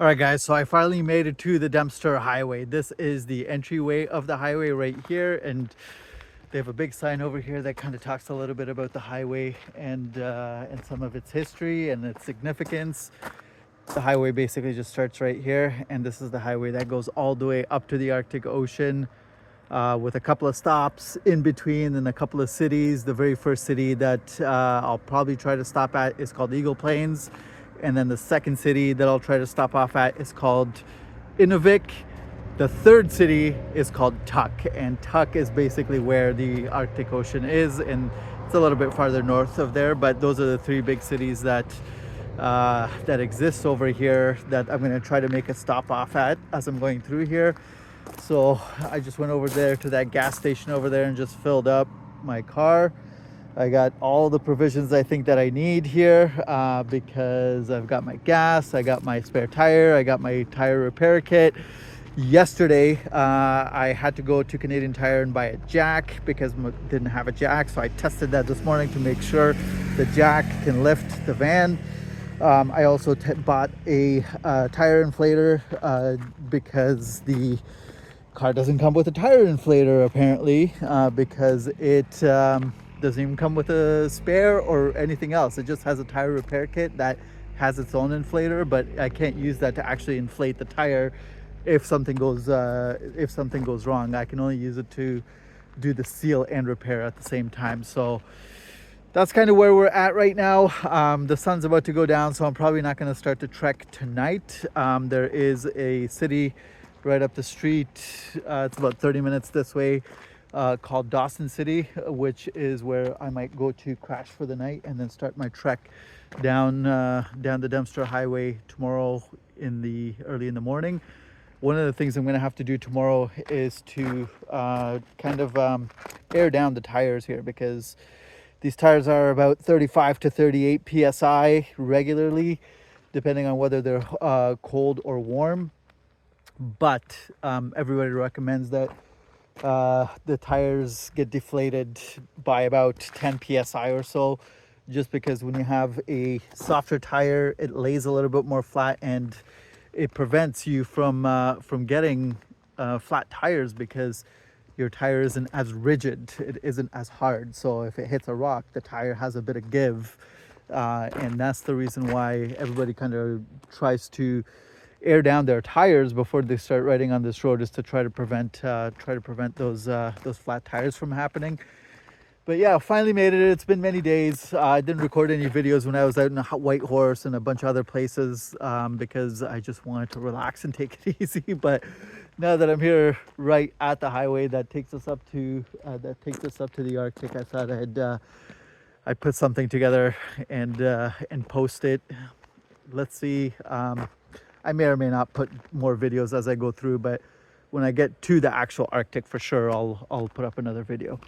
All right, guys, so I finally made it to the Dempster Highway. This is the entryway of the highway right here, and they have a big sign over here that kind of talks a little bit about the highway and some of its history and its significance. The highway basically just starts right here, and this is the highway that goes all the way up to the Arctic Ocean, with a couple of stops in between and a couple of cities. The very first city that I'll probably try to stop at is called Eagle Plains. And then the second city that I'll try to stop off at is called Inuvik. The third city is called Tuk, and Tuk is basically where the Arctic Ocean is, and it's a little bit farther north of there. But those are the three big cities that exist over here that I'm going to try to make a stop off at as I'm going through here. So I just went over there to that gas station over there and just filled up my car. I got all the provisions I think that I need here, because I've got my gas, I got my spare tire, I got my tire repair kit. Yesterday, I had to go to Canadian Tire and buy a jack because I didn't have a jack. So I tested that this morning to make sure the jack can lift the van. I also bought a tire inflator because the car doesn't come with a tire inflator apparently, because it doesn't even come with a spare or anything else. It just has a tire repair kit that has its own inflator, but I can't use that to actually inflate the tire if something goes wrong. I can only use it to do the seal and repair at the same time. So that's kind of where we're at right now. The sun's about to go down, so I'm probably not going to start the trek tonight. There is a city right up the street, it's about 30 minutes this way, called Dawson City, which is where I might go to crash for the night and then start my trek down the Dempster Highway tomorrow early in the morning. One of the things I'm going to have to do tomorrow is to air down the tires here, because these tires are about 35 to 38 psi regularly, depending on whether they're cold or warm. But everybody recommends that the tires get deflated by about 10 psi or so, just because when you have a softer tire, it lays a little bit more flat, and it prevents you from getting flat tires, because your tire isn't as rigid, it isn't as hard. So if it hits a rock, the tire has a bit of give, and that's the reason why everybody kind of tries to air down their tires before they start riding on this road, is to try to prevent those flat tires from happening. But yeah, finally made it. It's been many days. I didn't record any videos when I was out in White Horse and a bunch of other places, because I just wanted to relax and take it easy. But now that I'm here right at the highway that takes us up to the Arctic, I thought I'd put something together and post it. Let's see. I may or may not put more videos as I go through, but when I get to the actual Arctic, for sure, I'll put up another video.